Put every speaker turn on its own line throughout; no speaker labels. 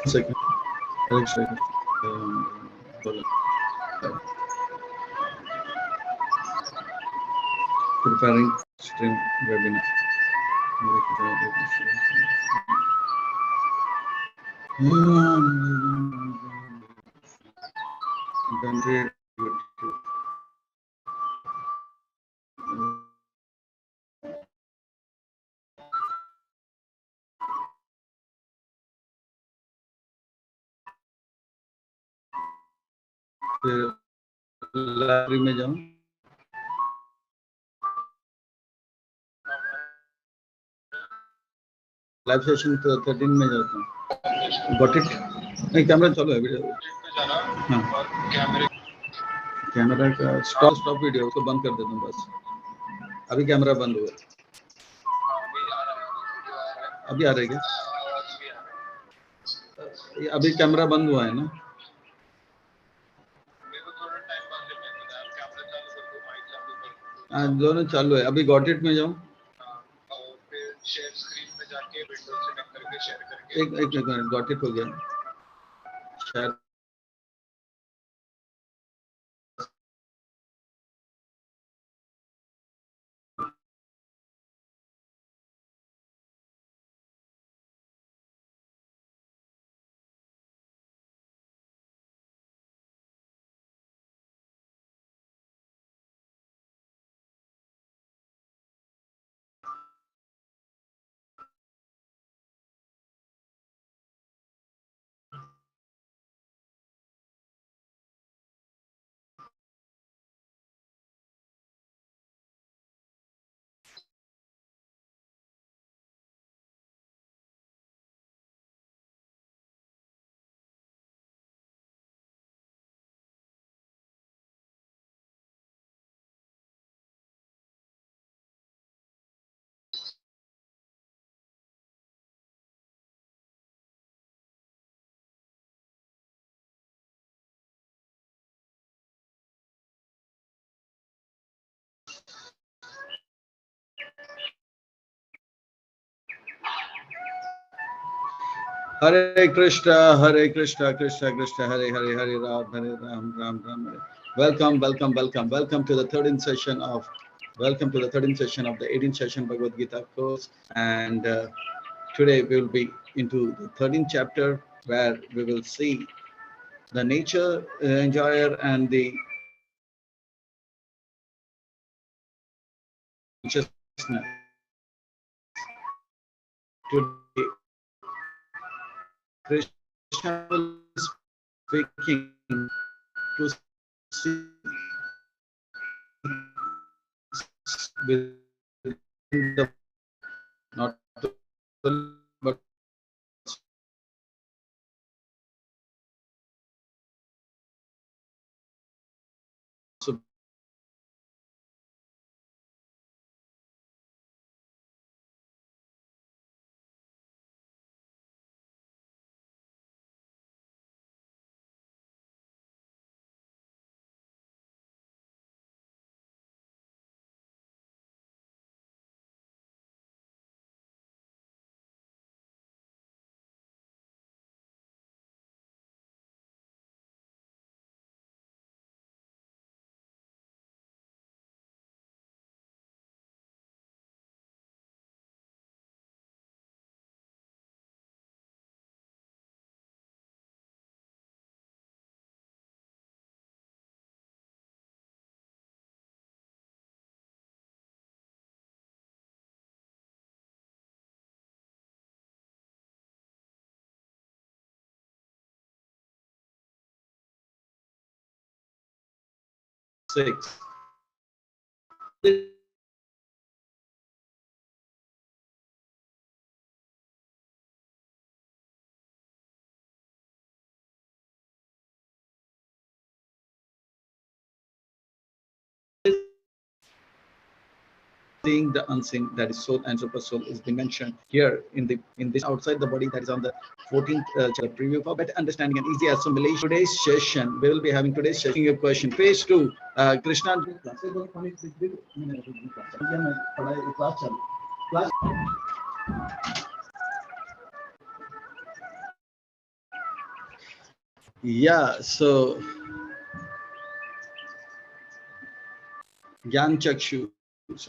Second. Preparing stream webinar. Country. Library में जाऊं live session 13 में जाता हूँ गॉट इट नहीं कैमरा चालू है वीडियो हाँ कैमरा का स्टॉप वीडियो उसको बंद कर देता हूँ बस अभी कैमरा बंद हुआ अभी आ रहा है क्या अभी कैमरा बंद हुआ है ना दोनों चालू है अभी गॉट इट में जाऊं एक मिनट गॉट इट हो गया share Hare Krishna, Krishna Krishna, Hare Hare, Hare Ram, Ram Hare. Welcome to the 13th session of the 18th session Bhagavad Gita course, and today we will be into the 13th chapter where we will see the nature enjoyer and the consciousness. Today, Krishna will be speaking to see within the not but so six. Seeing the unseen, that is soul and super soul, is being mentioned here in this outside the body, that is on the 14th preview. For better understanding and easy assimilation, today's session we will be having a question. Page 2, Krishna. Yeah, so Gyan Chakshus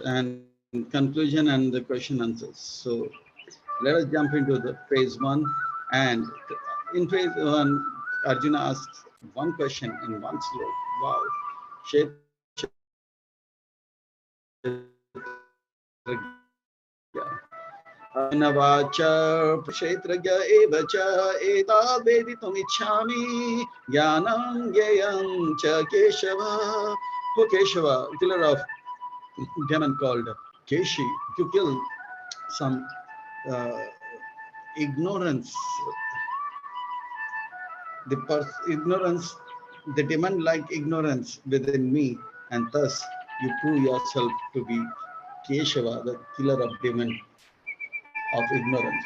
and conclusion and the question answers. So let us jump into the phase one. And in phase one, Arjuna asks one question in one slope. Wow. Kshetra Kshetragya. Arjuna vacha kshetragya evacha eta veditumichhami jnanam gyayam cha Keshava. Oh Keshava, killer of demon called Keshi, to kill some uh, ignorance, ignorance, the demon like ignorance within me, and thus you prove yourself to be Keshava, the killer of demon of ignorance.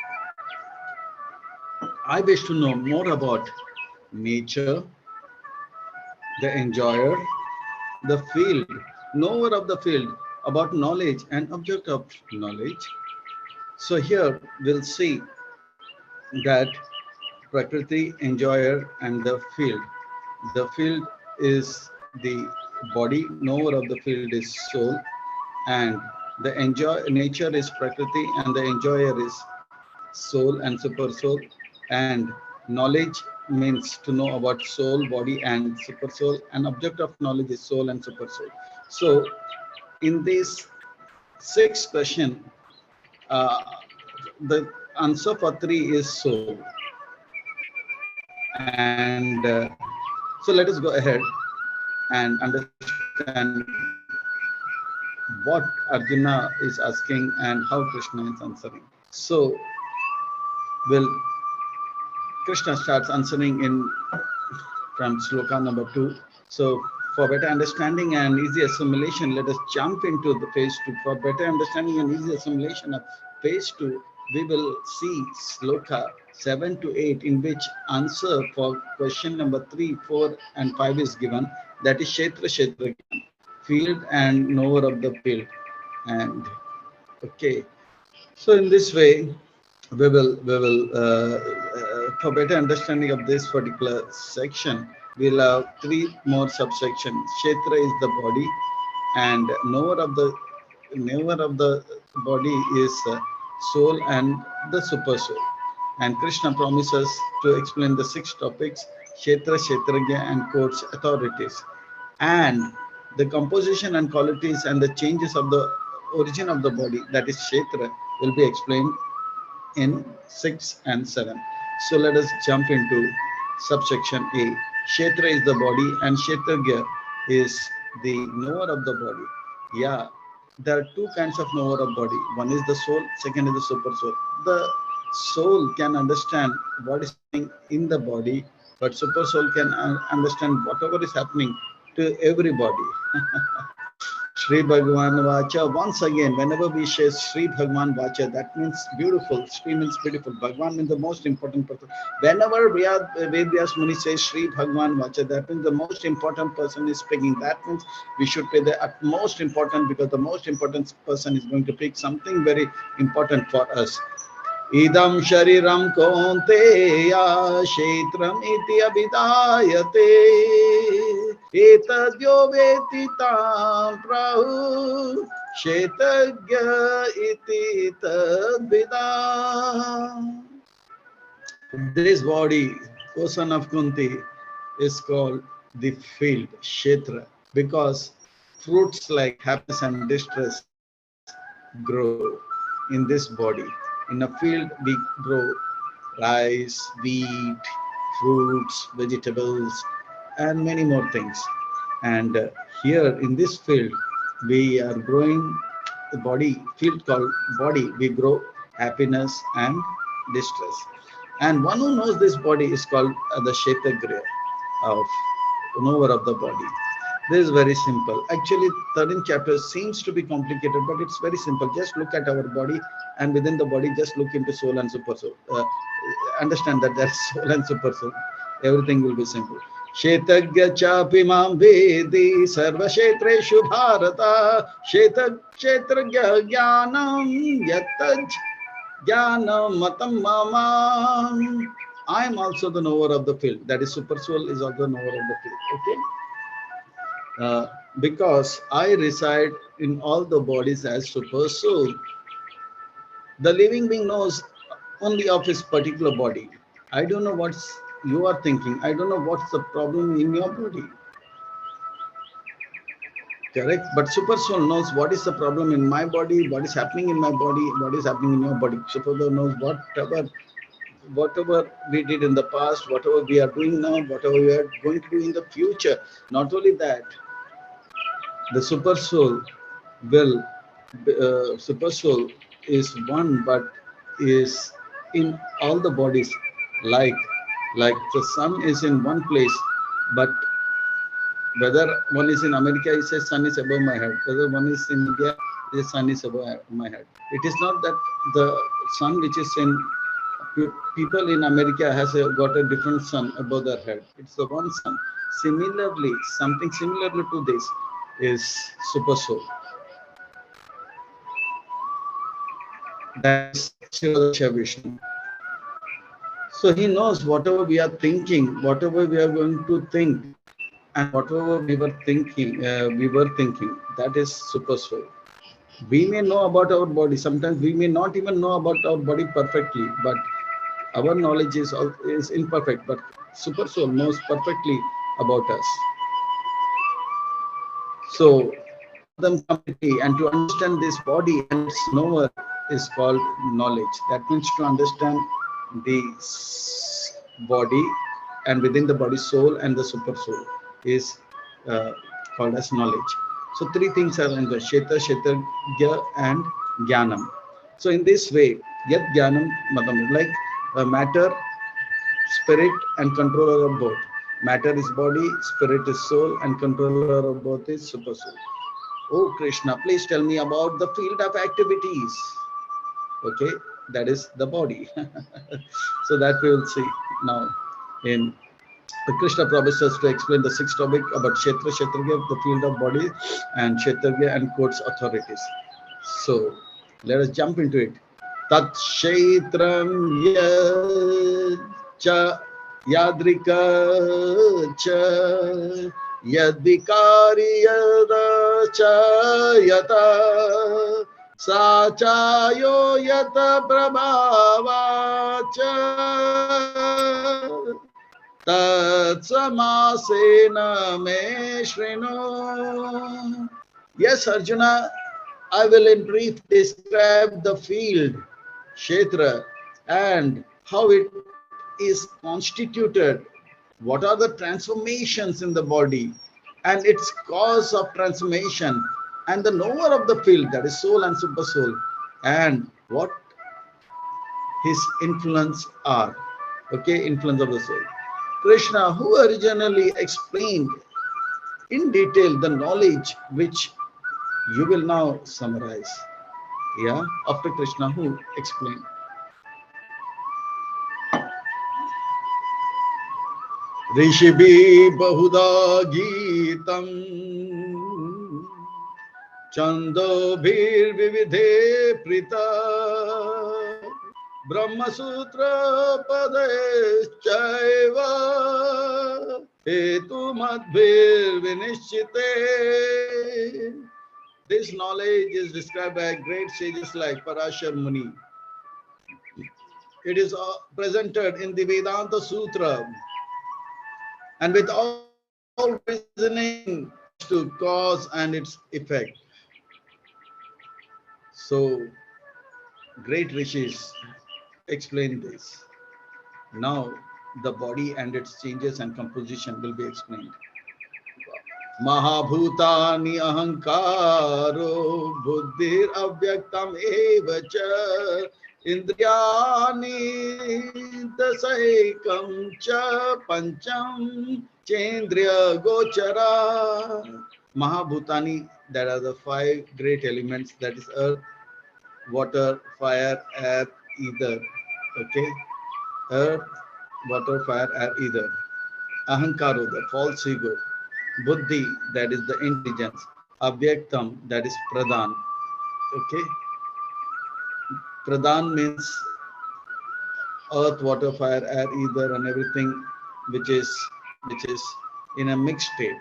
I wish to know more about nature, the enjoyer, the field, knower of the field, about knowledge and object of knowledge. So here we'll see that Prakriti, enjoyer, and the field. The field is the body, knower of the field is soul, and the enjoy nature is Prakriti, and the enjoyer is soul and super soul. And knowledge means to know about soul, body, and super soul. And object of knowledge is soul and super soul. So in this sixth question, uh, the answer for three is soul. And so let us go ahead and understand what Arjuna is asking and how Krishna is answering. So, well, Krishna starts answering in from sloka number 2. So, for better understanding and easy assimilation, let us jump into the phase 2. For better understanding and easy assimilation of phase 2, we will see sloka 7 to 8, in which answer for question number 3, 4, and 5 is given. That is Kshetra Kshetra Gyan, field and knower of the field. And okay, so in this way, we will for better understanding of this particular section, we'll have three more subsections. Kshetra is the body, and knower of the body is soul and the super soul. And Krishna promises to explain the six topics: Kshetra, Kshetragya, and courts authorities, and the composition and qualities and the changes of the origin of the body, that is Kshetra, will be explained in 6 and 7. So let us jump into subsection A. Kshetra is the body and Kshetragya is the knower of the body. Yeah, there are two kinds of knower of body. One is the soul, second is the super soul. The soul can understand what is happening in the body, but super soul can understand whatever is happening to everybody. Shri Bhagwan Vacha. Once again, whenever we say Shri Bhagwan Vacha, that means beautiful. Shri means beautiful. Bhagwan means the most important person. Whenever Vedyas Muni says Shri Bhagwan Vacha, that means the most important person is speaking. That means we should pay the utmost important, because the most important person is going to pick something very important for us. Idam shariram konteya kshetram iti abhidayate etadyo veti tam prahu kshetagya iti tadvidam. This body, O son of Kunti, is called the field, Kshetra, because fruits like happiness and distress grow in this body. In a field, we grow rice, wheat, fruits, vegetables, and many more things. And here in this field, we are growing the body, field called body, we grow happiness and distress. And one who knows this body is called the Kshetragya, of knower of the body. This is very simple. Actually, 13th chapter seems to be complicated, but it's very simple. Just look at our body, and within the body, just look into soul and super soul. Understand that there's soul and super soul. Everything will be simple. Shetagya chapi mam vedi sarva kshetreshu bharata kshetragya jnanam yataj jnanam matam mama I am also the knower of the field. That is, super soul is also the knower of the field. Okay. Because I reside in all the bodies as super soul, the living being knows only of his particular body. I don't know what's you are thinking. I don't know what's the problem in your body. Correct. But super soul knows what is the problem in my body, what is happening in my body, what is happening in your body. Super soul knows whatever we did in the past, whatever we are doing now, whatever we are going to do in the future. Not only that, the will super soul is one, but is in all the bodies, like the sun is in one place, but whether one is in America, he says sun is above my head. Whether one is in India, the sun is above my head. It is not that the sun which is in people in America has got a different sun above their head. It's the one sun. Similarly, something similar to this is super soul. That is Shirodakshya Vishnu. So he knows whatever we are thinking, whatever we are going to think, and whatever we were thinking, that is super soul. We may know about our body. Sometimes we may not even know about our body perfectly, but our knowledge is imperfect. But super soul knows perfectly about us. So them completely, and to understand this body and its knower is called knowledge. That means to understand the body, and within the body soul and the super soul is uh, called as knowledge. So three things are in the Sheta, Shetargya and Jnanam. So in this way, Yat Jnanam Madam, like matter, spirit and controller of both. Matter is body, spirit is soul, and controller of both is super soul. Oh Krishna, please tell me about the field of activities. Okay, that is the body. So that we will see now in the Krishna promises to explain the sixth topic about Kshetra, Kshetragya, the field of body, and Kshetragya and courts authorities. So let us jump into it. Tat Kshetram cha Yadrika cha Yadvikari yada cha yata Sachayo yata prabhava cha Tatsamasena me shrino. Yes, Arjuna, I will in brief describe the field, Kshetra, and how it is constituted, what are the transformations in the body, and its cause of transformation, and the knower of the field, that is soul and super soul, and what his influence are. Okay, influence of the soul. Krishna, who originally explained in detail the knowledge which you will now summarize. Yeah, after Krishna, who explained? Rishibi Bahuda Geetam Chando Bhir Vividhe Prita Brahma Sutra Padeshchaiva Hetu Madhvir Vinishchite. This knowledge is described by great sages like Parashar Muni. It is presented in the Vedanta Sutra, and with all reasoning as to cause and its effect. So, great rishis explain this. Now, the body and its changes and composition will be explained. Mahabhutani ahankaro buddhir avyaktam evacha indriyani dasaikam cha pancham chendriya gochara. Mahabhutani, that are the five great elements, that is earth, water, fire, air, ether. Okay, earth, water, fire, air, ether. Ahankaro, the false ego. Buddhi, that is the intelligence. Avyaktam, that is Pradhan. Okay. Pradhan means earth, water, fire, air, ether, and everything which is in a mixed state.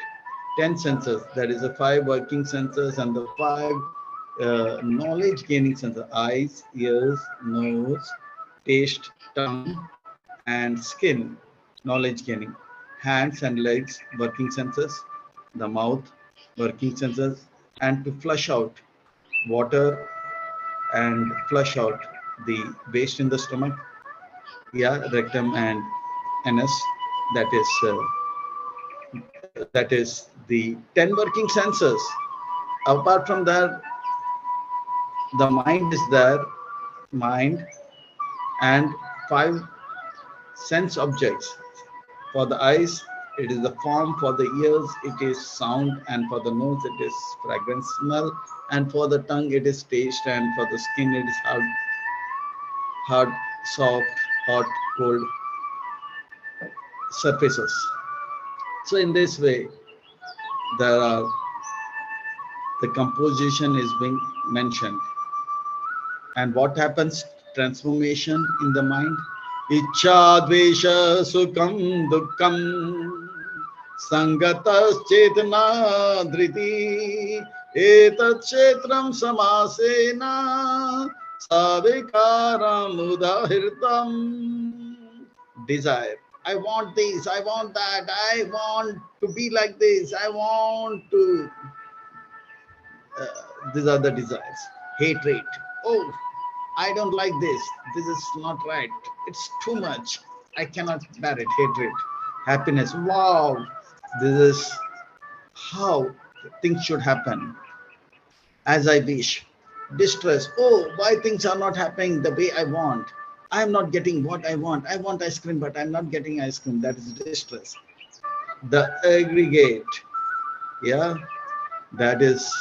10 senses. That is the 5 working senses and the 5 knowledge gaining senses: eyes, ears, nose, taste, tongue, and skin. Knowledge gaining. Hands and legs, working senses. The mouth, working senses. And to flush out water and flush out the waste in the stomach, yeah, rectum and anus. That is the 10 working senses. Apart from that, the mind is there, mind, and 5 sense objects. For the eyes, it is the form; for the ears, it is sound; and for the nose, it is fragrance, smell; and for the tongue, it is taste; and for the skin, it is hard, soft, hot, cold surfaces. So in this way, there are the composition is being mentioned. And what happens? Transformation in the mind. Ichha dvesha sukham dukkham sangatas chetana dhriti etat kshetram samasena savikaram udahirtam. Desire. I want this, I want that, I want to be like this, I want to. These are the desires. Hatred. Oh, I don't like this. This is not right. It's too much. I cannot bear it. Hatred. Happiness. Wow. This is how things should happen as I wish. Distress. Oh, why things are not happening the way I want? I am not getting what I want. I want ice cream, but I'm not getting ice cream. That is distress. The aggregate. Yeah, that is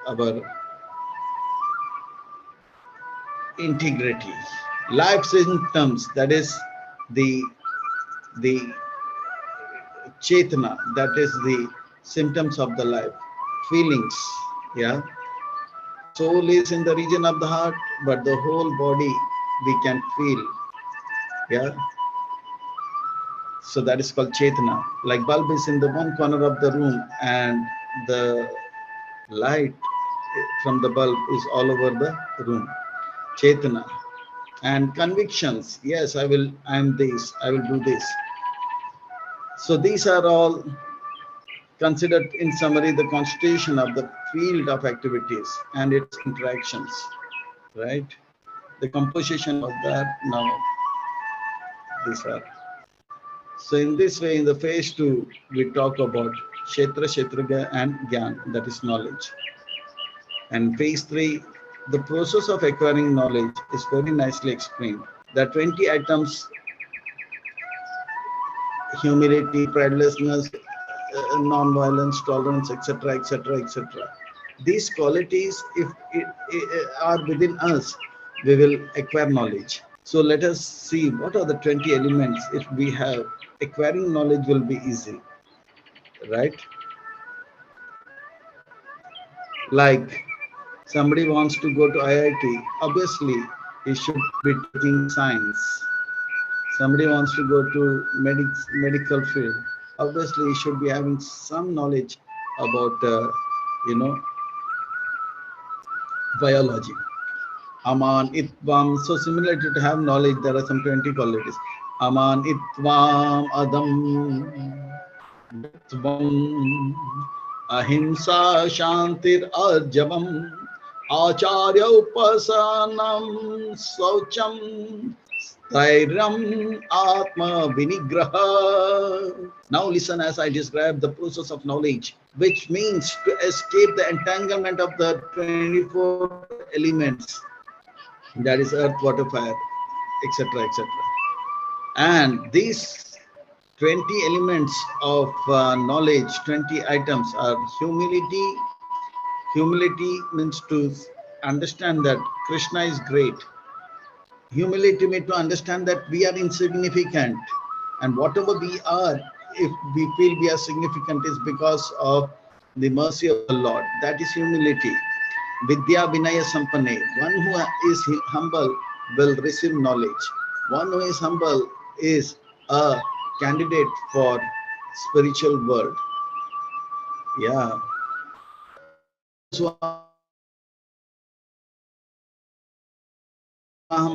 our integrity. Life symptoms, that is the chetana, that is the symptoms of the life. Feelings, yeah. Soul is in the region of the heart, but the whole body we can feel, yeah. So that is called chetana. Like bulb is in the one corner of the room, and the light from the bulb is all over the room. Chetana. And convictions. Yes, I am this, I will do this. So these are all considered in summary the constitution of the field of activities and its interactions, right? The composition of that now, these are. So in this way, in the phase 2, we talk about Kshetra, Kshetraga and Gyan, that is knowledge. And phase 3, the process of acquiring knowledge is very nicely explained. There are 20 items: humility, pridelessness, non-violence, tolerance, etc., etc., etc. These qualities, if are within us, we will acquire knowledge. So let us see what are the 20 elements. If we have, acquiring knowledge will be easy, right? Like somebody wants to go to IIT, obviously he should be taking science. Somebody wants to go to medical field, obviously he should be having some knowledge about you know biology. Aman itvam. So similarly, to have knowledge, there are some 20 qualities. Aman itvam adam Tvam ahimsa shantir arjavam acharya upasanam saucham Thairam Atma Vinigraha. Now listen as I describe the process of knowledge, which means to escape the entanglement of the 24 elements, that is earth, water, fire, etc., etc. And these 20 elements of knowledge, 20 items are humility. Humility means to understand that Krishna is great. Humility means to understand that we are insignificant, and whatever we are, if we feel we are significant, is because of the mercy of the Lord. That is humility. Vidya Vinaya Sampanne, one who is humble will receive knowledge. One who is humble is a candidate for spiritual world. Yeah. Those who are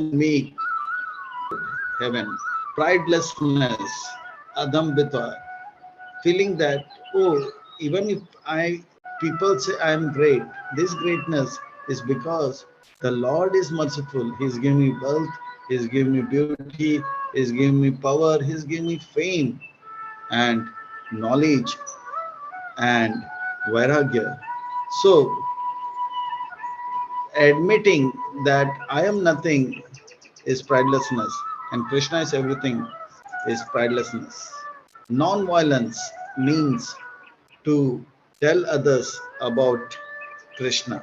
meek, heaven. Pridelessness, adambitva, feeling that, oh, even if people say I am great, this greatness is because the Lord is merciful. He's giving me wealth, He's giving me beauty, He's giving me power, He's giving me fame and knowledge and vairagya. So, admitting that I am nothing is pridelessness, and Krishna is everything is pridelessness. Non-violence means to tell others about Krishna.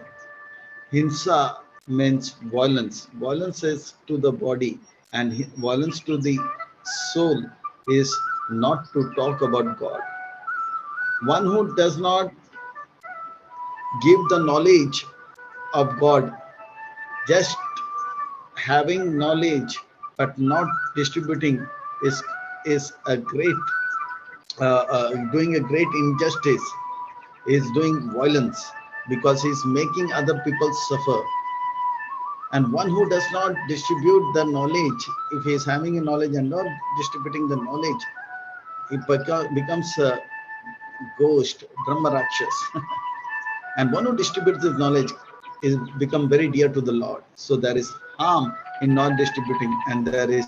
Hinsa means violence. Violence is to the body, and violence to the soul is not to talk about God. One who does not give the knowledge of God, just having knowledge but not distributing is a great doing a great injustice, is doing violence because he's making other people suffer. And one who does not distribute the knowledge, if he is having a knowledge and not distributing the knowledge, he becomes a ghost, Brahma Rakshas. And one who distributes this knowledge is become very dear to the Lord. So there is harm in not distributing, and there is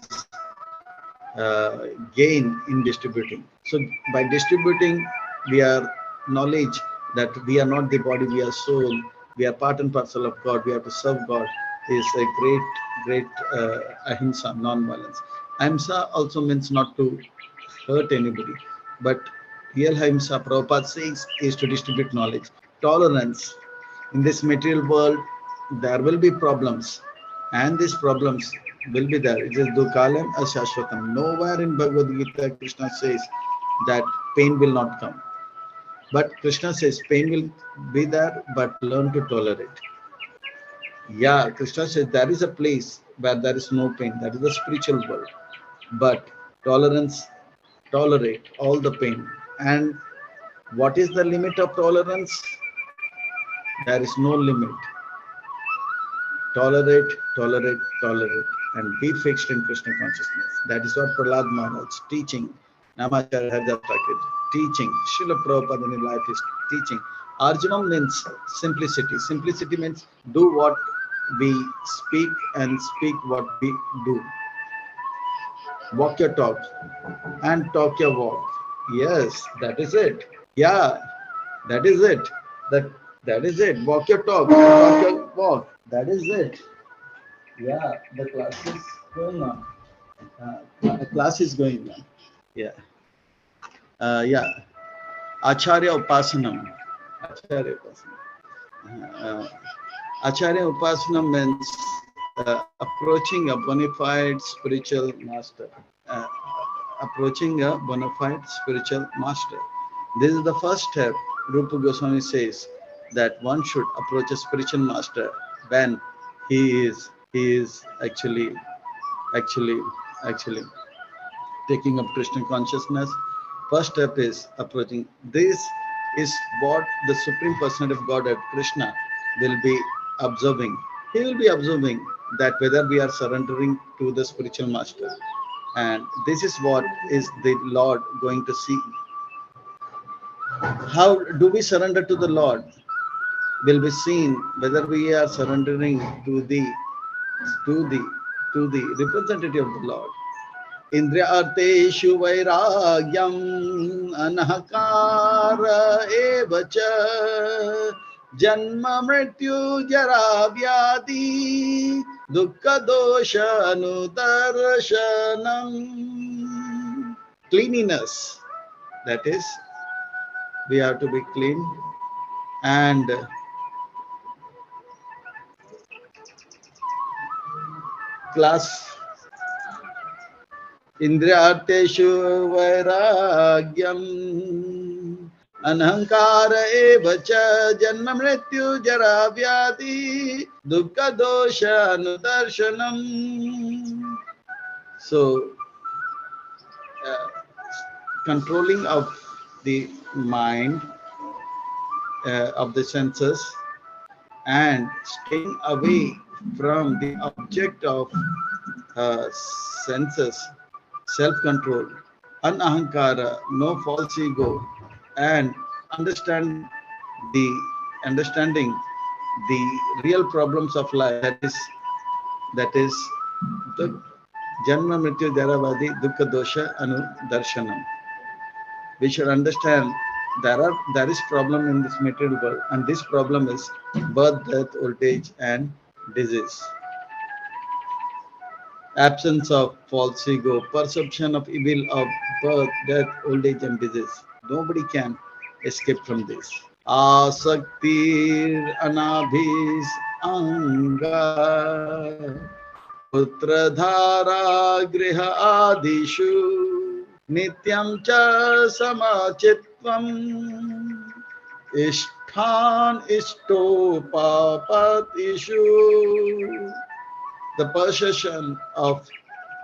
gain in distributing. So by distributing, we are knowledge that we are not the body, we are soul, we are part and parcel of God, we have to serve God, is a great ahimsa, non-violence. Ahimsa also means not to hurt anybody, but real ahimsa, Prabhupada says, is to distribute knowledge. Tolerance. In this material world, there will be problems, and these problems will be there. It is dukalam ashashvatam. Nowhere in Bhagavad Gita Krishna says that pain will not come. But Krishna says pain will be there, but learn to tolerate. Yeah, Krishna says there is a place where there is no pain. That is the spiritual world. But tolerance, tolerate all the pain. And what is the limit of tolerance? There is no limit. Tolerate, tolerate, tolerate, and be fixed in Krishna consciousness. That is what Prahlad Maharaj teaching, Namacharya Haridas Thakur teaching, Srila Prabhupada in his life is teaching. Arjuna means simplicity. Simplicity means do what we speak and speak what we do. Walk your talk and talk your walk. Yes, that is it. Yeah, that is it. That that is it. Walk your talk and talk your walk. That is it. Yeah, the class is going on. The class is going on. Yeah. Yeah. Acharya Upasanam. Acharya Upasanam. Acharya Upasanam means approaching a bona fide spiritual master. Uh, Approaching a bona fide spiritual master. This is the first step. Rupa Goswami says that one should approach a spiritual master when he is actually taking up Krishna consciousness. First step is approaching. This is what the Supreme Personality of Godhead, Krishna, will be observing. He will be observing that whether we are surrendering to the spiritual master. And this is what is the Lord going to see. How do we surrender to the Lord? Will be seen whether we are surrendering to the to the representative of the Lord. Indriyarteshu vairagyam anahakara evacha janma mrityu jara vyadi dukkha dosha anudarshanam. Cleanliness, that is, we have to be clean, and class Indriyarteshu vairagyam anhankara evacha janma mrityu jara vyadi dukkha dosha anudarshanam. So, uh, controlling of the mind, of the senses, and staying away from the object of uh, senses, self-control, unahankara, no false ego, and the understanding the real problems of life. That is the janma mrityu jaravadi dukkha dosha anu darshanam. We should understand there is problem in this material world, and this problem is birth, death, old age, and disease. Absence of false ego, perception of evil of birth, death, old age, and disease. Nobody can escape from this. Asaktir anabhis anga पुत्रधारा गृह आदिषु नित्यं च समचित्वम् इष्ठान् इष्टोपापतिषु. The possession of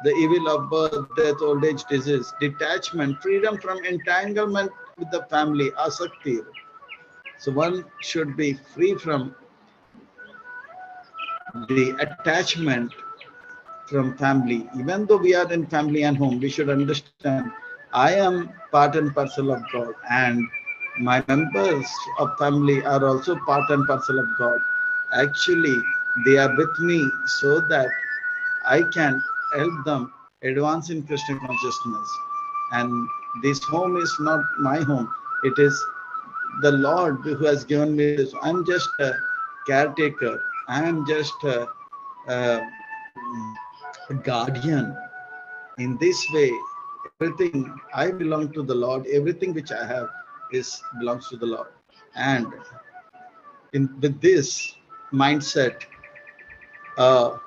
the evil of birth, death, old age, disease, detachment, freedom from entanglement with the family, asakti. So one should be free from the attachment from family. Even though we are in family and home, we should understand I am part and parcel of God, and my members of family are also part and parcel of God. Actually, they are with me so that I can help them advance in Krishna consciousness. And this home is not my home, it is the Lord who has given me this. I'm just a caretaker, I am just a guardian. In this way, everything I belong to the Lord, everything which I have is belongs to the Lord. And with this mindset, uh,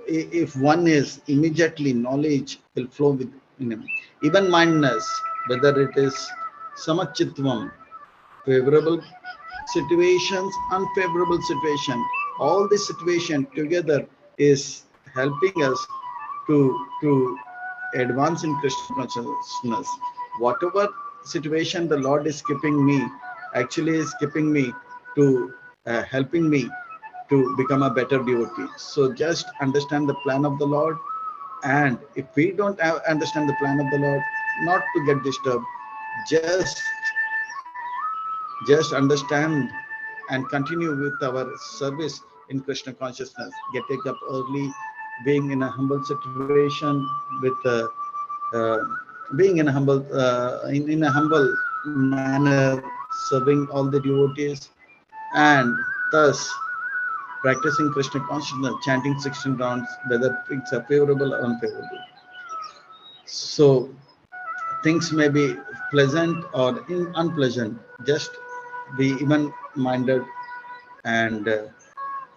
if one is immediately, knowledge will flow within him. Even mindness, whether it is samachitvam, favorable situations, unfavorable situation, all this situation together is helping us to advance in Krishna consciousness. Whatever situation the Lord is keeping me, actually is keeping me to helping me to become a better devotee. So just understand the plan of the Lord, and if we don't understand the plan of the Lord, not to get disturbed, just understand and continue with our service in Krishna consciousness. Getting up early, being in a humble situation, with uh, being in a humble in a humble manner, serving all the devotees, and thus practicing Krishna consciousness, chanting 16 rounds, whether things are favorable or unfavorable. So things may be pleasant or unpleasant. Just be even minded and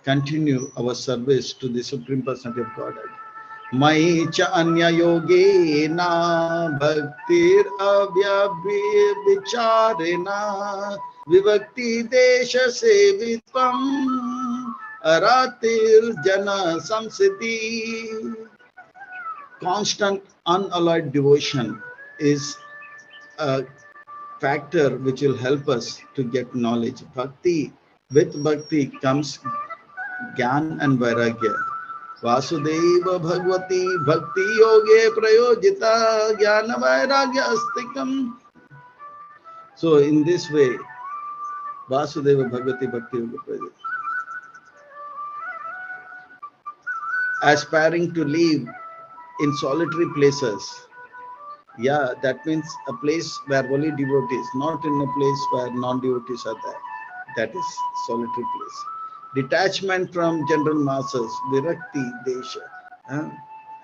continue our service to the Supreme Personality of Godhead. Mai cha anya yoge na bhaktir avyabhicharena vivakti desha sevitvam aratir jana samsiddhi. Constant unalloyed devotion is a factor which will help us to get knowledge. Bhakti, with bhakti comes Gyan and Vairagya. Vasudeva Bhagavati Bhakti Yoge Prayojita Jnana Vairagya Astikam. So in this way, Vasudeva Bhagavati Bhakti Yoge Prayojita. Aspiring to live in solitary places. Yeah, that means a place where only devotees, not in a place where non-devotees are there. That is solitary place. Detachment from general masses, virakti, desha, uh,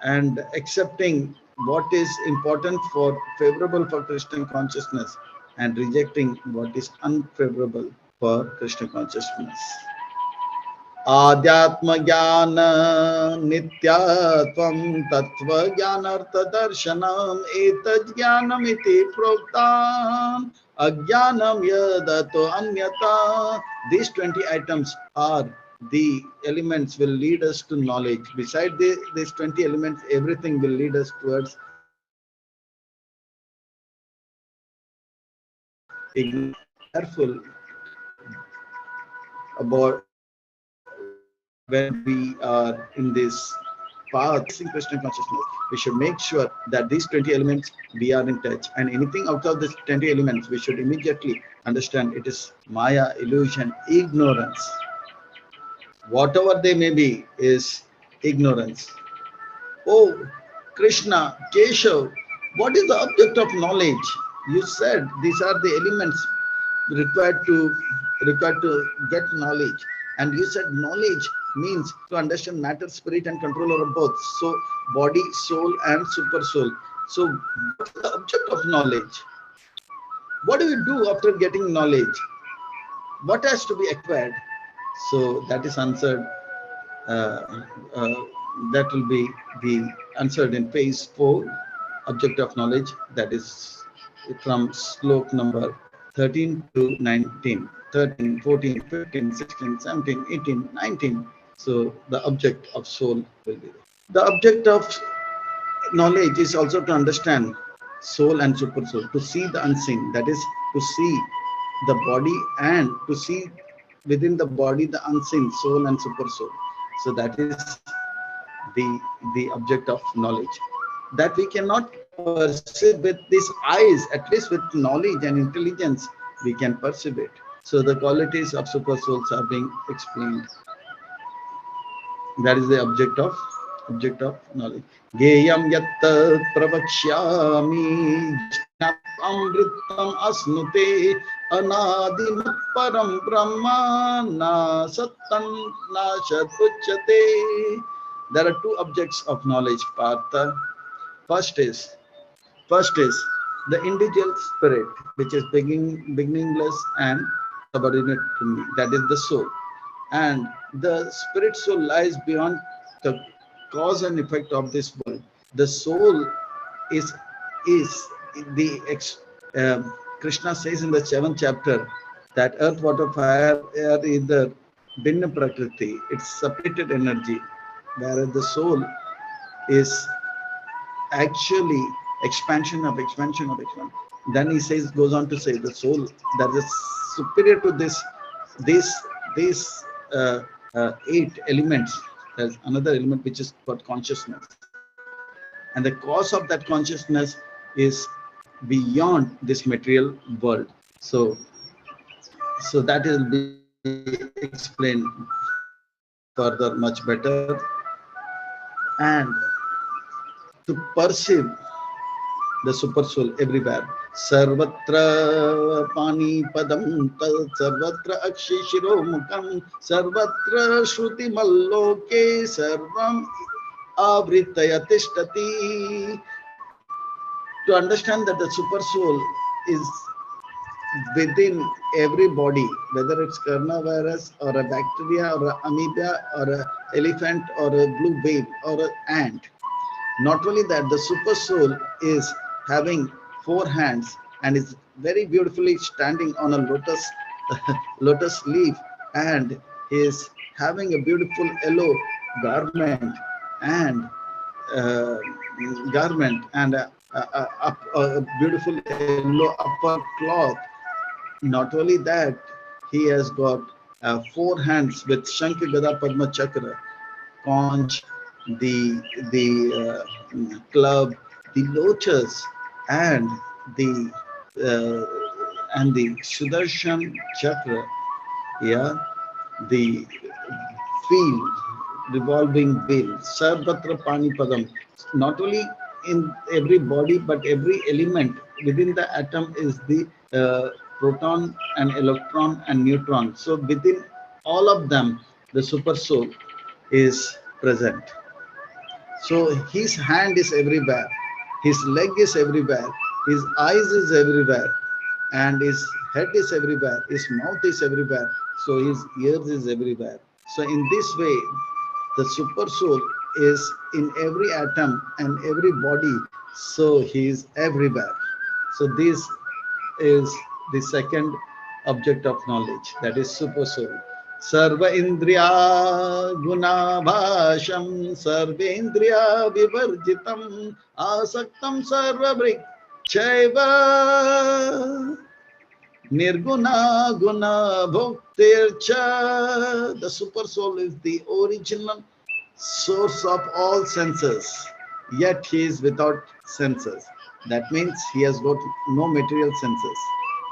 and accepting what is important for favorable for Krishna consciousness and rejecting what is unfavorable for Krishna consciousness. आध्यात्म ज्ञान नित्यत्वं तत्व ज्ञानार्थ दर्शनम एतज् ज्ञानमिति प्रोक्तम् अज्ञानम यदतो अन्यथा. These 20 items are the elements will lead us to knowledge. Beside these 20 elements, everything will lead us towards ignorance. Careful about when we are in this path in Krishna consciousness. We should make sure that these 20 elements we are in touch, and anything out of these 20 elements we should immediately understand it is Maya, illusion, ignorance. Whatever they may be is ignorance. Oh, Krishna, Keshav, what is the object of knowledge? You said these are the elements required to get knowledge, and you said knowledge means to understand matter, spirit, and control over both. So, body, soul, and super soul. So, what's the object of knowledge? What do you do after getting knowledge? What has to be acquired? So that is answered. Uh, uh, that will be the answered in phase 4, object of knowledge. That is from slok number 13 to 19, 13, 14, 15, 16, 17, 18, 19. So the object of soul will be there. The object of knowledge is also to understand soul and super soul, to see the unseen, that is to see the body and to see within the body the unseen soul and super soul. So that is the object of knowledge, that we cannot perceive with these eyes. At least with knowledge and intelligence we can perceive it. So the qualities of super souls are being explained. That is the object of knowledge. Geyam yat pravakshyami amritam asnute anadimat param brahma na sattan na shaduchyate. There are two objects of knowledge, Partha. First is First is the individual spirit, which is beginningless and subordinate to me. That is the soul. And the spirit soul lies beyond the cause and effect of this world. The soul is the Krishna says in the 7th chapter that earth, water, fire, air is the Bhinna Prakriti. It's separated energy, whereas the soul is actually expansion of expansion. Then he goes on to say the soul that is superior to this these 8 elements. There's another element which is called consciousness, and the cause of that consciousness is beyond this material world. So that will be explained further much better. And to perceive the super soul everywhere. Sarvatra pani padam sarvatra akshi shiro mukam sarvatra shruti malloke sarvam avritaya tishtati. To understand that the super soul is within every body, whether it's coronavirus or a bacteria or an amoeba or an elephant or a blue whale or an ant. Not only that, the super soul is having 4 hands and is very beautifully standing on a lotus leaf, and is having a beautiful yellow garment and uh, a beautiful yellow upper cloth. Not only that, he has got 4 hands with Shankha Gada Padma Chakra, conch, the club, the lotus, and the Sudarshan chakra. Yeah, the wheel, revolving wheel, Sarvatra Panipadam. Not only in every body, but every element within the atom is the proton and electron and neutron. So within all of them, the super soul is present. So his hand is everywhere, his leg is everywhere, his eyes is everywhere, and his head is everywhere, his mouth is everywhere, so his ears is everywhere. So in this way, the super soul is in every atom and every body, so he is everywhere. So this is the second object of knowledge, that is super soul. Sarva Indriya Gunabhasham Sarvendriya Vivarjitam Asaktam Sarva Chaiva Nirguna Guna Bhuktircha. The super soul is the original source of all senses, yet he is without senses. That means he has got no material senses.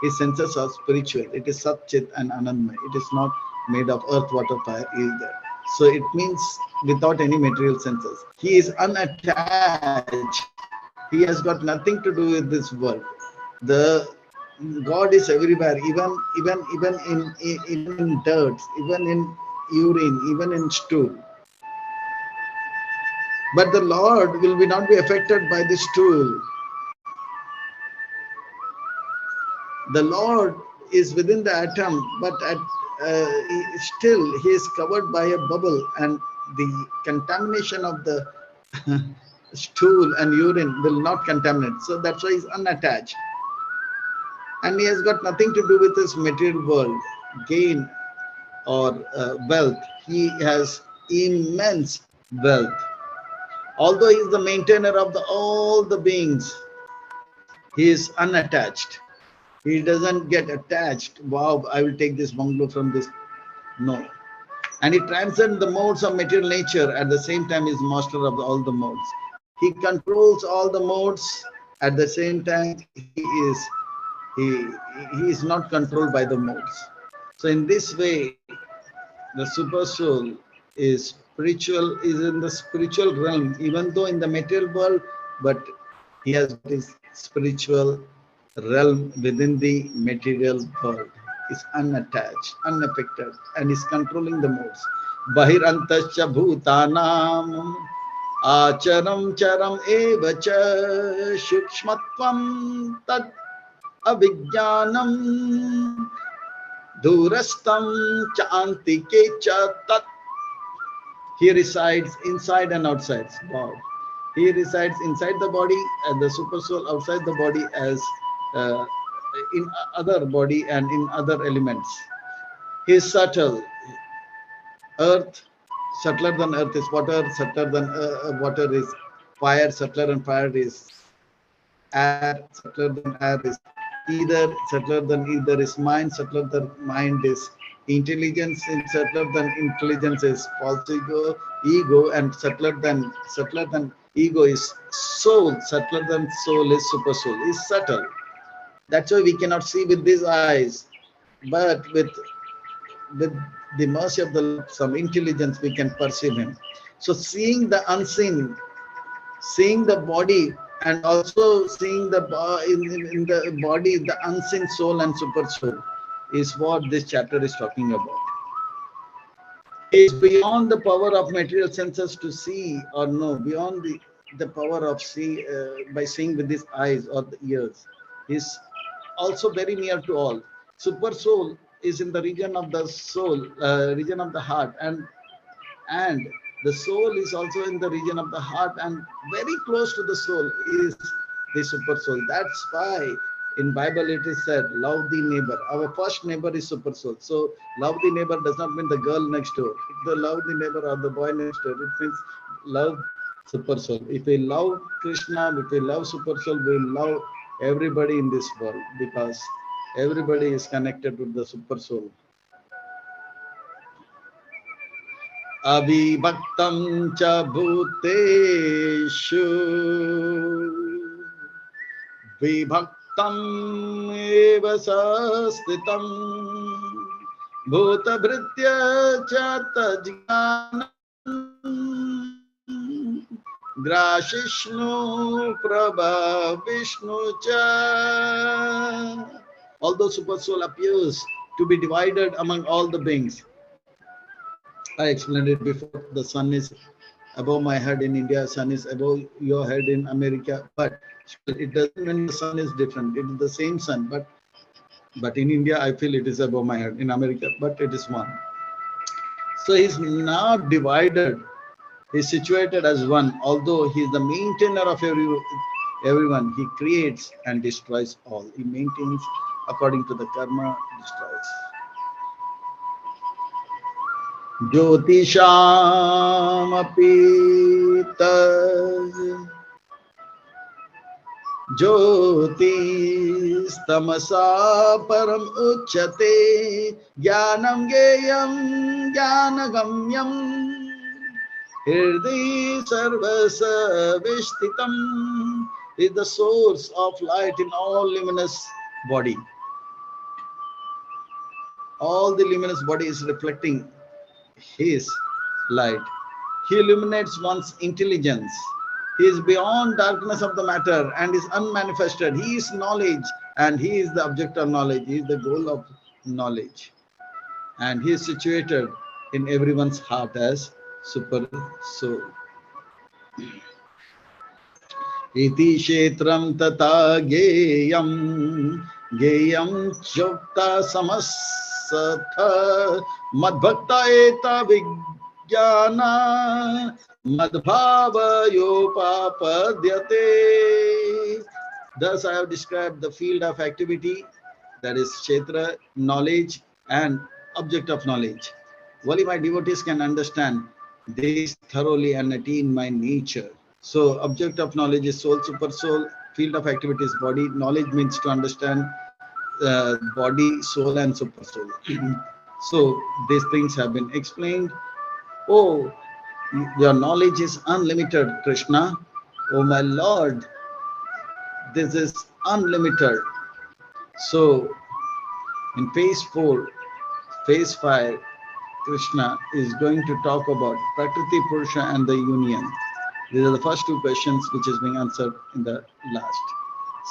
His senses are spiritual. It is Satchit and Anandmay. It is not made of earth, water, fire either. So it means without any material senses. He is unattached. He has got nothing to do with this world. The God is everywhere, even in dirt, even in urine, even in stool. But the Lord will not be affected by this stool. The Lord is within the atom, but still he is covered by a bubble, and the contamination of the stool and urine will not contaminate. So that's why he's unattached. And he has got nothing to do with this material world, gain or wealth. He has immense wealth. Although he is the maintainer of all the beings, he is unattached. He doesn't get attached. Wow, I will take this bungalow from this. No. And he transcends the modes of material nature. At the same time, he is master of all the modes. He controls all the modes. At the same time, he is not controlled by the modes. So in this way, the super soul is spiritual, is in the spiritual realm, even though in the material world, but he has got his spiritual realm within the material world, is unattached, unaffected, and is controlling the modes. Bahirantascha bhutanam acharam charam evacha shukshmatvam tad avijnanam durastam chantike cha tat. He resides inside and outside. Wow. He resides inside the body and the super soul outside the body as uh, in other body and in other elements. He is subtle. Earth, subtler than earth is water, subtler than water is fire, subtler than fire is air, subtler than air is either, subtler than either is mind, subtler than mind is intelligence, and subtler than intelligence is false ego, and subtler than ego is soul, subtler than soul is super soul, is subtle. That's why we cannot see with these eyes, but with the mercy of the Lord, some intelligence, we can perceive him. So seeing the unseen, seeing the body, and also seeing the in the body, the unseen soul and super soul, is what this chapter is talking about. He is beyond the power of material senses to see or know, beyond the power of see by seeing with his eyes or the ears. He is also very near to all. Super soul is in the region of the soul, region of the heart, and the soul is also in the region of the heart, and very close to the soul is the super soul. That's why in Bible it is said, love the neighbor. Our first neighbor is super soul. So love the neighbor does not mean the girl next door. The love the neighbor or the boy next door, it means love super soul. If we love Krishna, if we love super soul, we will love everybody in this world, because everybody is connected with the super soul. Avibhaktam cha bhuteshu vibhaktam eva sastitam bhutabhritya cha tajnanam grashishnu prabha vishnu cha. Although super soul appears to be divided among all the beings, I explained it before. The sun is above my head in India, sun is above your head in America, but it doesn't mean the sun is different. It is the same sun, but in India, I feel it is above my head. In America, but it is one. So he's not divided. He's situated as one. Although he is the maintainer of everyone, he creates and destroys all. He maintains according to the karma, destroys. ज्योतिषामपि ज्योतिस्तमसा परम उच्यते ज्ञानं ज्ञेयं ज्ञानगम्यं हृदि सर्वसविष्ठितम् is the source of light in all luminous body. All the luminous body is reflecting his light. He illuminates one's intelligence. He is beyond darkness of the matter and is unmanifested. He is knowledge and he is the object of knowledge. He is the goal of knowledge. And he is situated in everyone's heart as super soul. Iti kshetram tata geyam geyam chokta samasatha madbhakta eta jnana madbhavayopapadyate. Thus I have described the field of activity, that is kshetra, knowledge and object of knowledge. Only my devotees can understand this thoroughly and attain my nature. So object of knowledge is soul, super soul, field of activity is body. Knowledge means to understand body, soul and super soul. So these things have been explained. Oh, your knowledge is unlimited, Krishna. Oh my Lord, this is unlimited. So in phase 4, phase 5, Krishna is going to talk about Prakriti, Purusha and the union. These are the first two questions which is being answered in the last.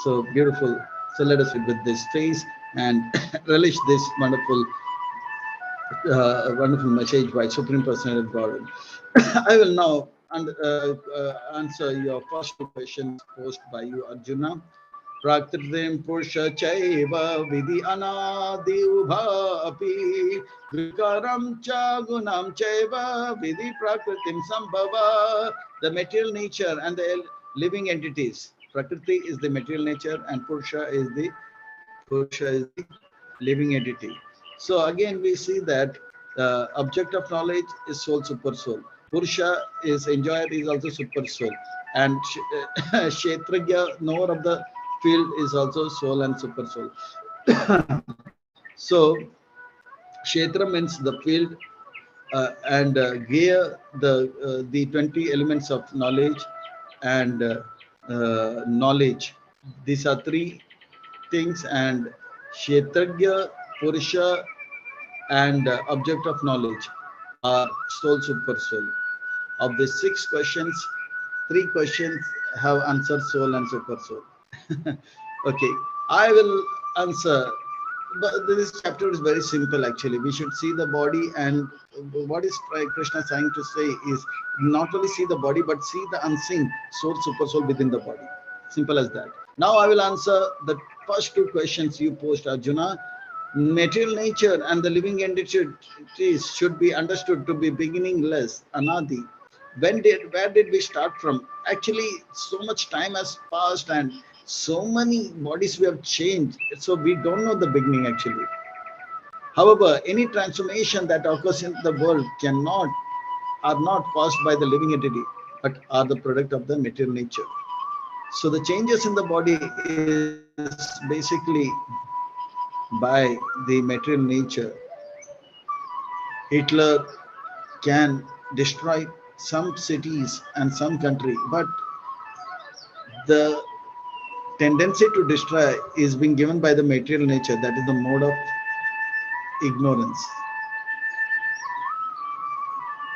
So beautiful. So let us with this phase and relish this wonderful wonderful message by Supreme Personality of Godhead. I will now answer your first two questions posed by you, Arjuna. Prakritim Purusha Chaiva Vidhi Anadi Ubha Api Vikaram Cha Gunam Chaiva Vidhi Prakritim Sambhava. The material nature and the living entities. Prakriti is the material nature and Purusha is the living entity. So again we see that object of knowledge is soul, super soul. Purusha is enjoyer, is also super soul. And Kshetragya, knower of the field, is also soul and super soul. So Kshetra means the field, and Gaya the 20 elements of knowledge and knowledge. These are three things, and Kshetragya, Purusha and object of knowledge are soul, super soul. Of the 6 questions, 3 questions have answered soul and super soul. Okay, I will answer. But this chapter is very simple actually. We should see the body, and what is Krishna trying to say is not only see the body but see the unseen soul, super soul within the body. Simple as that. Now I will answer the first 2 questions you posed, Arjuna. Material nature and the living entities should be understood to be beginningless, anadi. Where did we start from? Actually, so much time has passed and so many bodies we have changed, so we don't know the beginning actually. However, any transformation that occurs in the world are not caused by the living entity, but are the product of the material nature. So the changes in the body is basically by the material nature. Hitler can destroy some cities and some country, but the tendency to destroy is being given by the material nature. That is the mode of ignorance,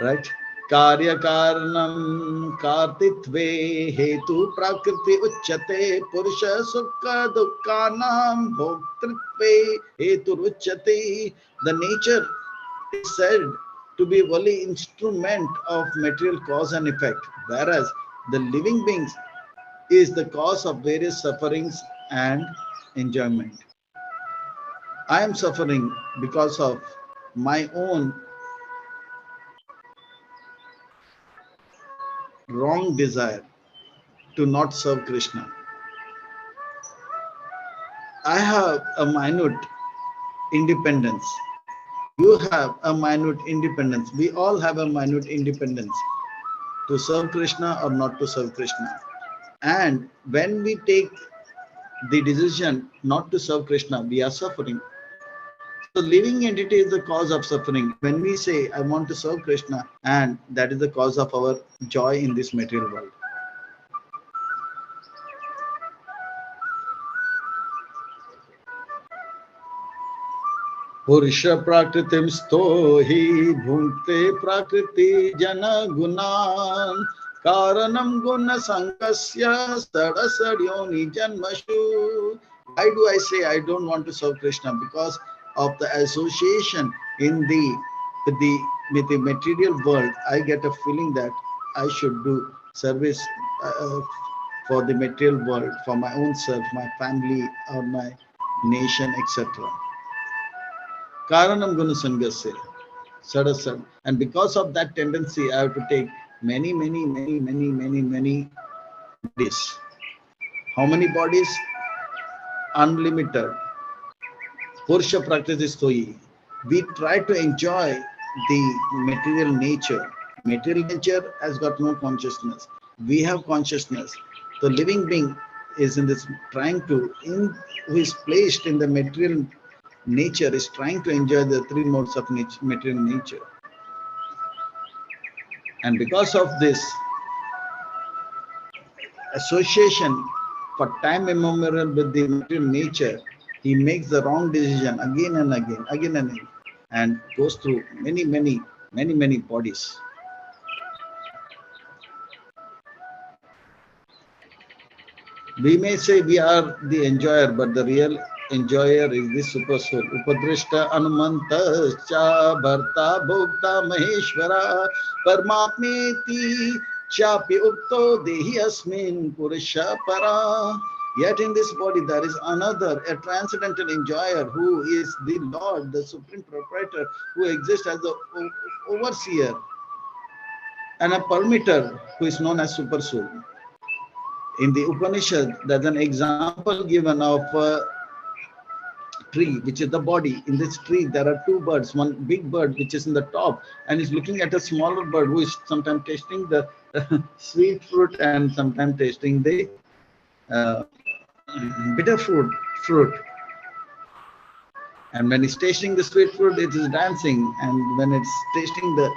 right? Karya karanam kartitve hetu prakriti uchyate purusha sukha dukkhanam bhoktritve hetu uchyate. The nature is said to be only instrument of material cause and effect, whereas the living beings is the cause of various sufferings and enjoyment. I am suffering because of my own wrong desire to not serve Krishna. I have a minute independence You have a minute independence. We all have a minute independence to serve Krishna or not to serve Krishna. And when we take the decision not to serve Krishna, we are suffering. So living entity is the cause of suffering. And when we say, I want to serve Krishna, and that is the cause of our joy in this material world. पुरुष प्रकृतिम स्तो ही भुंक्ते प्रकृति जन गुणान कारणम गुण संगस्य सड़सड्योनि जन्मशु. Why do I say I don't want to serve Krishna? Because of the association in with the material world. I get a feeling that I should do service for the material world, for my own self, my family, or my nation, etc. Karanam Guna Sangasya, Sadasad. And because of that tendency, I have to take many bodies. How many bodies? Unlimited. Purusha Prakriti Stoyi. We try to enjoy the material nature. Material nature has got no consciousness. We have consciousness. The living being is in this who is placed in the material nature, is trying to enjoy the three modes of material nature. And because of this association for time immemorial with the material nature, he makes the wrong decision again and again, and goes through many bodies. We may say we are the enjoyer, but the real enjoyer is the super soul. Upadrishta Anumanta Cha Bharta Bhokta Maheshwara Paramatmeti Chapi Ukto Dehi Asmin Purusha Para. Yet in this body there is another, a transcendental enjoyer who is the Lord, the supreme proprietor, who exists as the overseer, and a permitter who is known as super soul. In the Upanishad, there's an example given of a tree, which is the body. In this tree, there are two birds. One big bird, which is in the top, and is looking at a smaller bird who is sometimes tasting the sweet fruit and sometimes tasting the bitter fruit. And when it's tasting the sweet fruit, it is dancing. And when it's tasting the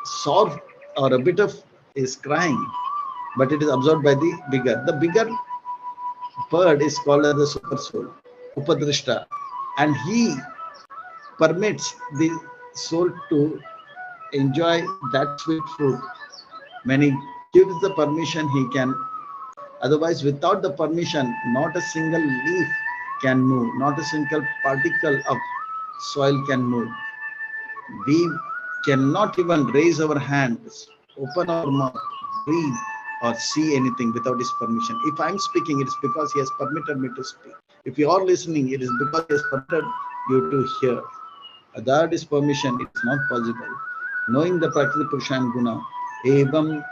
sour or a bitter, is crying. But it is absorbed by the bigger. The bigger bird is called as the super soul, Upadrishta, and he permits the soul to enjoy that sweet fruit. When he gives the permission, he can. Otherwise, without the permission, not a single leaf can move, not a single particle of soil can move. We cannot even raise our hands, open our mouth, breathe, or see anything without his permission. If I'm speaking, it is because he has permitted me to speak. If you are listening, it is because he has permitted you to hear. Without his permission, it is not possible. Knowing the Prakriti Purusha and Guna, evam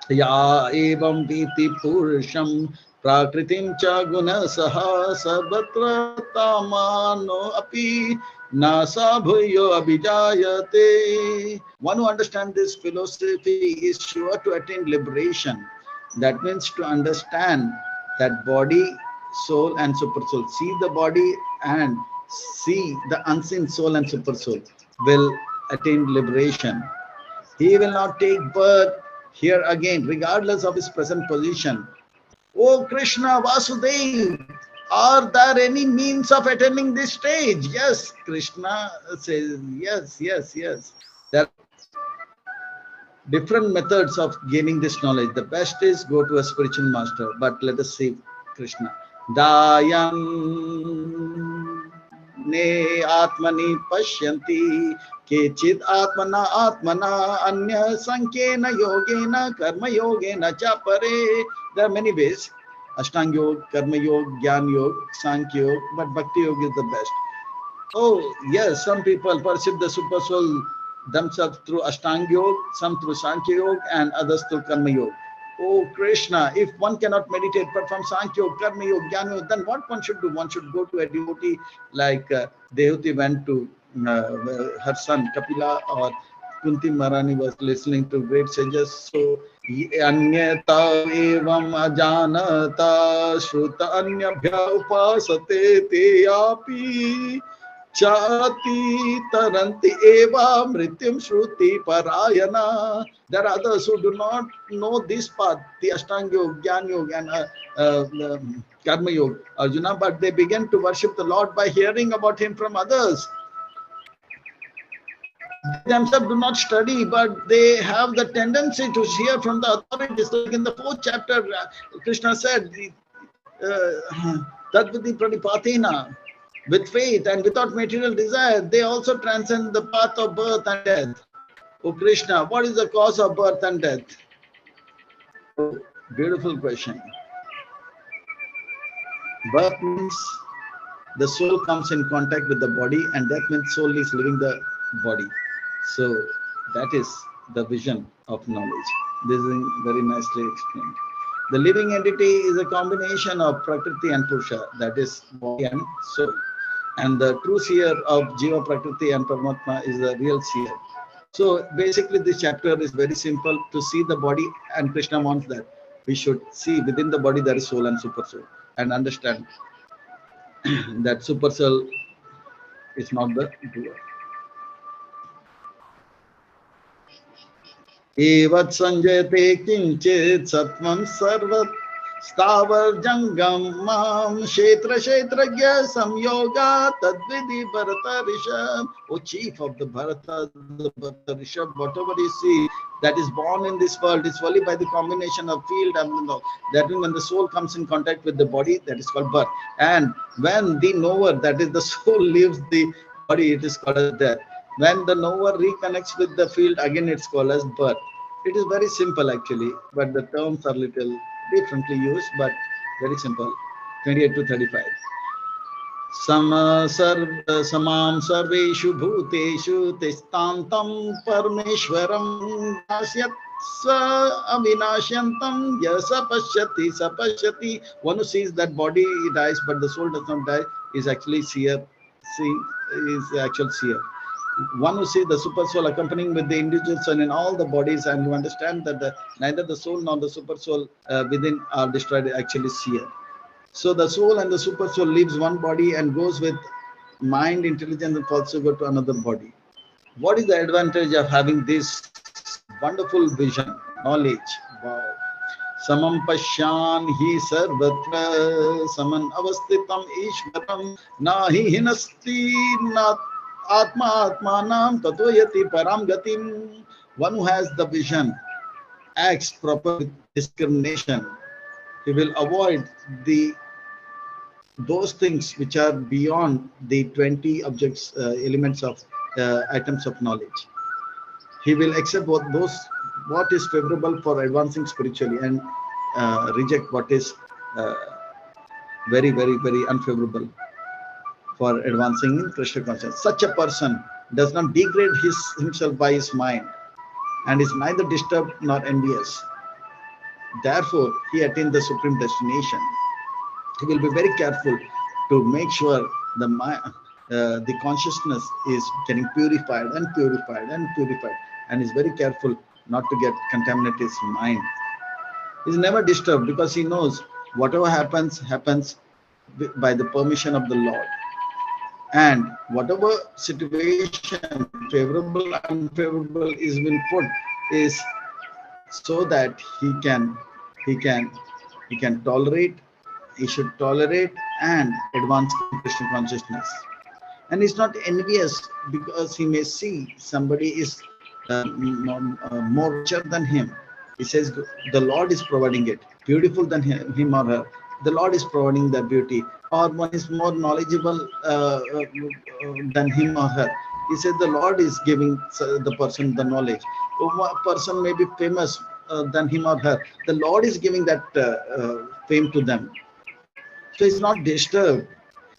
ya evam viti purusham prakritim cha guna saha sarvatra tamano api nasa bhuyo abhijayate. One who understands this philosophy is sure to attain liberation. That means to understand that body, soul, and super soul. See the body and see the unseen soul and super soul will attain liberation. He will not take birth here again, regardless of his present position. Oh Krishna, Vasudev, are there any means of attaining this stage? Yes, Krishna says, yes. There are different methods of gaining this knowledge. The best is go to a spiritual master, but let us see Krishna. Dayan ne atmani pashyanti kechid atmana anya sankhena yogena karma yogena chapare. There are many ways: Ashtanga Yoga, Karma Yoga, Jnana Yoga, Sankhya Yoga, but Bhakti Yoga is the best. Oh yes, some people perceive the super soul themselves through Ashtanga Yoga, some through Sankhya Yoga, and others through Karma Yoga. Oh Krishna, if one cannot meditate, perform Sankhya Yoga, Karma Yoga, Jnana Yoga, then what one should do? One should go to a devotee like Dehuti went to her son Kapila or Kunti Maharani was listening to great sages. So, Anyata evam ajanata shruta anyabhya upasate te api chati taranti eva mrityum shruti parayana. There are others who do not know this path, the Ashtanga Yoga, Jnana Yoga, and Karma Yoga, Arjuna, but they began to worship the Lord by hearing about him from others. They themselves do not study, but they have the tendency to hear from the authorities. Like in the 4th chapter, Krishna said, Tadviti Pradipatina, with faith and without material desire, they also transcend the path of birth and death. Oh Krishna, what is the cause of birth and death? Oh, beautiful question. Birth means the soul comes in contact with the body, and death means soul is leaving the body. So that is the vision of knowledge. This is very nicely explained. The living entity is a combination of Prakriti and Purusha, that is body and soul. And the true seer of Jiva, Prakriti and Paramatma is the real seer. So basically this chapter is very simple to see the body, and Krishna wants that we should see within the body there is soul and super soul, and understand that super soul is not the doer. Evat sanjayate kinchit satvam sarvat stavar jangam mam kshetra kshetragya samyoga tadvidi bharata rishabh. O chief of the Bharata, the Bharata rishabh, whatever you see that is born in this world is only by the combination of field and all. That means when the soul comes in contact with the body, that is called birth. And when the knower, that is the soul, leaves the body, it is called as death. When the knower reconnects with the field, again it's called as birth. It is very simple actually, but the terms are little differently used, but very simple. 28 to 35. Samam sarveshu bhuteshu tistantam parmeshwaram dasyat swa avinashyantam yasa pashyati sapashyati. One who sees that body dies, but the soul does not die, is actually seer. Is the actual seer. One who sees the super soul accompanying with the individual soul in all the bodies, and you understand that neither the soul nor the super soul within are destroyed, actually seer. So the soul and the super soul leaves one body and goes with mind, intelligence, and also go to another body. What is the advantage of having this wonderful vision, knowledge? Wow. Samam pashyan hi sarvatra saman avastitam ishvaram nahi hinasti na atma atmanam tato yati param gatim. One who has the vision acts proper with discrimination. He will avoid those things which are beyond the 20 objects, elements of items of knowledge. He will accept what is favorable for advancing spiritually, and reject what is very, very, very unfavorable for advancing in Krishna consciousness. Such a person does not degrade himself by his mind, and is neither disturbed nor envious. Therefore, he attains the supreme destination. He will be very careful to make sure the consciousness is getting purified and purified and purified, and is very careful not to get contaminate his mind. He's never disturbed because he knows whatever happens by the permission of the Lord, and whatever situation, favorable unfavorable, is been put is so that he can tolerate. He should tolerate and advance Krishna consciousness. And he's not envious because he may see somebody is more richer than him. He says the Lord is providing it, beautiful than him or her. The Lord is providing the beauty. Or one is more knowledgeable than him or her. He says the Lord is giving the person the knowledge. A person may be famous than him or her. The Lord is giving that fame to them. So he's not disturbed.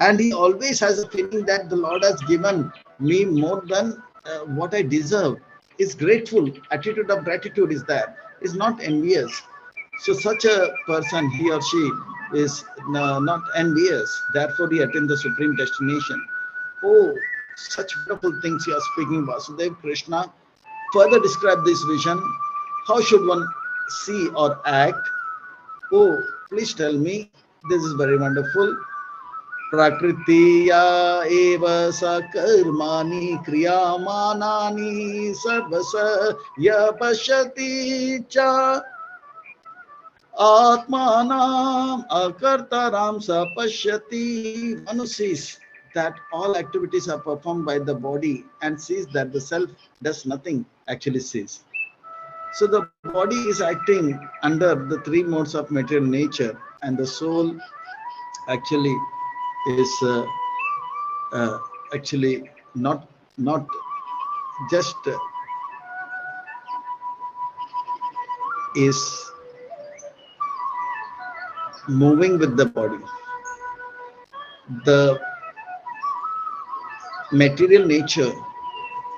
And he always has a feeling that the Lord has given me more than what I deserve. Is grateful. Attitude of gratitude is there. Is not envious. So such a person, he or she, is not envious. Therefore, he attains the supreme destination. Oh, Such wonderful things you are speaking, Vasudev. Krishna further describe this vision. How should one see or act? Oh, please tell me. This is very wonderful. प्रकृतिया एव सकर्माणि क्रियमाणानि सर्वश य पश्यति च आत्मानाम् अकर्तारां स पश्यति. Manu sees that all activities are performed by the body and sees that the self does nothing, actually sees. So the body is acting under the three modes of material nature, and the soul actually is actually not just is moving with the body. The material nature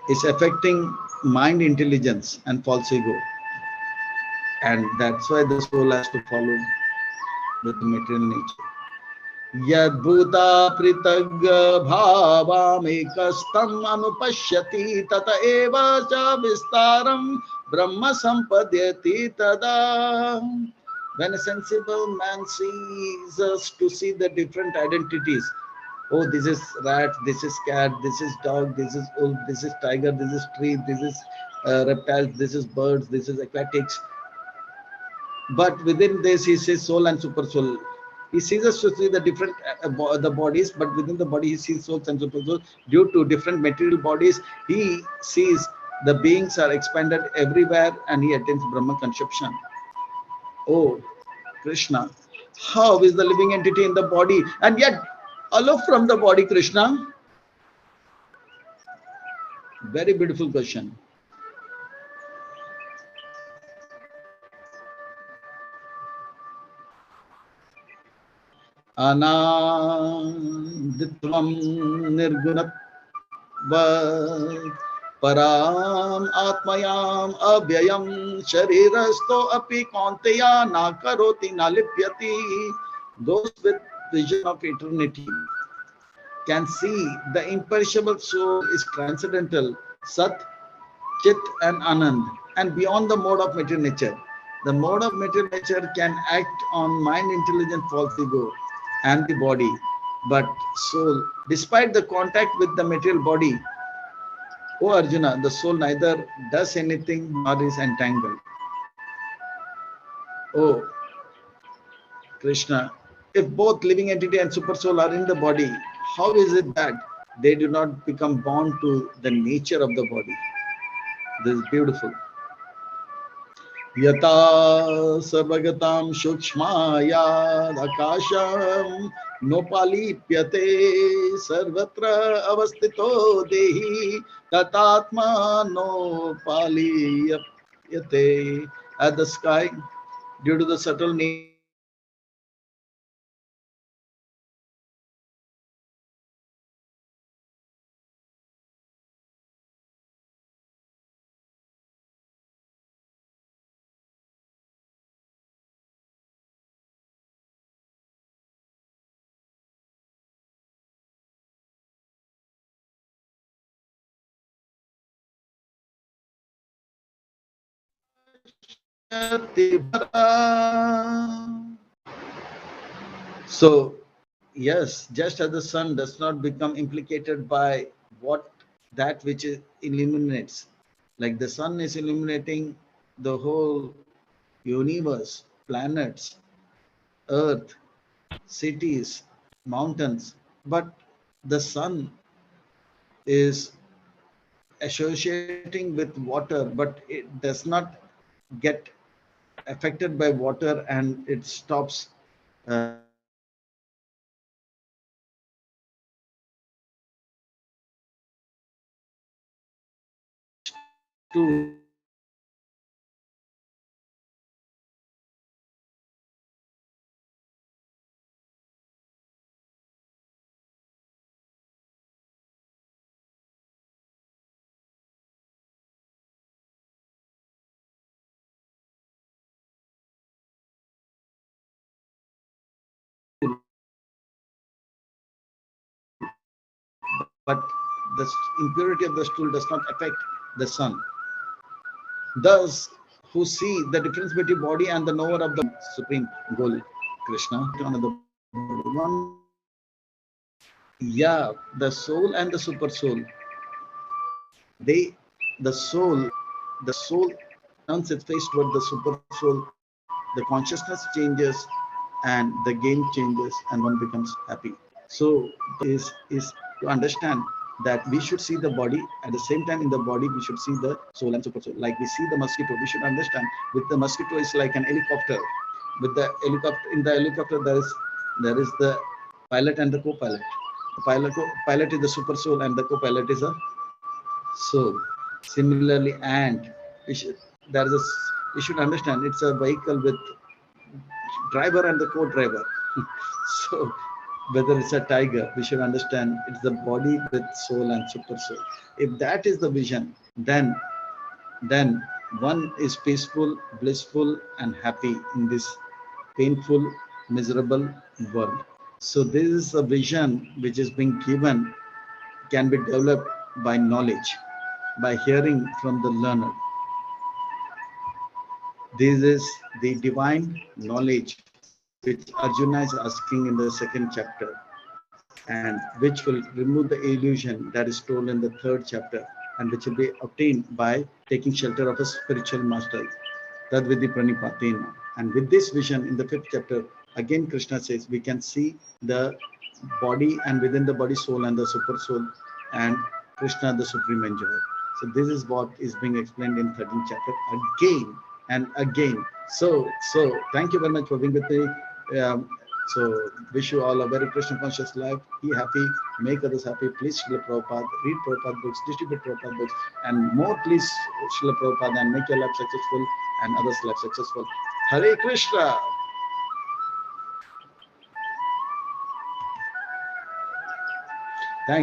is affecting mind intelligence and false ego, and that's why the soul has to follow with the material nature. यद्भूता पृथग् भावामेकस्थम् अनुपश्यति तत एव च विस्तारं ब्रह्म सम्पद्यति तदा. When a sensible man sees us to see the different identities, oh, this is rat, this is cat, this is dog, this is wolf, this is tiger, this is tree, this is reptiles, this is birds, this is aquatics. But within this, he sees soul and super soul. He sees us to see the different the bodies, but within the body, he sees souls and super souls. Due to different material bodies, he sees the beings are expanded everywhere, and he attains Brahma conception. Oh, Krishna, how is the living entity in the body and yet aloof from the body, Krishna? Very beautiful question. Ananditvam nirgunat पराम आत्मयाम अव्ययम शरीरस्थो अपि कौन्तेया ना करोति ना लिप्यति. Those with vision of eternity can see the imperishable soul is transcendental, Sat, Chit and Anand, and beyond the mode of material nature. The mode of material nature can act on mind, intelligence, false ego, and the body. But soul, despite the contact with the material body, oh Arjuna, the soul neither does anything nor is entangled. Oh Krishna, if both living entity and super soul are in the body, how is it that they do not become bound to the nature of the body? This is beautiful. यथा सर्वगतां सूक्ष्मायाद् आकाशं नोपालिप्यते सर्वत्र अवस्थितो देहि तथात्मा नोपालिप्यते. As the sky, due to the subtle nature of the sky, so yes, just as the sun does not become implicated by what that which it illuminates, like the sun is illuminating the whole universe, planets, earth, cities, mountains, but the sun is associating with water, but it does not get affected by water and it stops to but the impurity of the stool does not affect the sun. Thus, who see the difference between body and the knower of the supreme goal, Krishna. One, yeah, the soul and the super soul. They, the soul turns its face toward the super soul. The consciousness changes, and the game changes, and one becomes happy. So, is to understand that we should see the body at the same time. In the body we should see the soul and super soul. Like we see the mosquito, we should understand with the mosquito is like an helicopter. With the helicopter, in the helicopter there is the pilot and the co-pilot. The pilot is the super soul and the co-pilot is a soul. Similarly, and we should, there is a, we should understand it's a vehicle with driver and the co-driver. So whether it's a tiger, we should understand it's the body with soul and super soul. If that is the vision, then one is peaceful, blissful, and happy in this painful, miserable world. So this is a vision which is being given, can be developed by knowledge, by hearing from the learner. This is the divine knowledge which Arjuna is asking in the second chapter, and which will remove the illusion that is told in the third chapter, and which will be obtained by taking shelter of a spiritual master. Tad vidhi pranipatena. And with this vision in the fifth chapter, again Krishna says we can see the body, and within the body soul and the super soul, and Krishna the supreme enjoyer. So this is what is being explained in 13th chapter again and again. So thank you very much for being with me. So wish you all a very Krishna conscious life. Be happy, make others happy. Please Srila Prabhupada, read Prabhupada books, distribute Prabhupada books, and more please Srila Prabhupada, and make your life successful and others' life successful. Hare Krishna.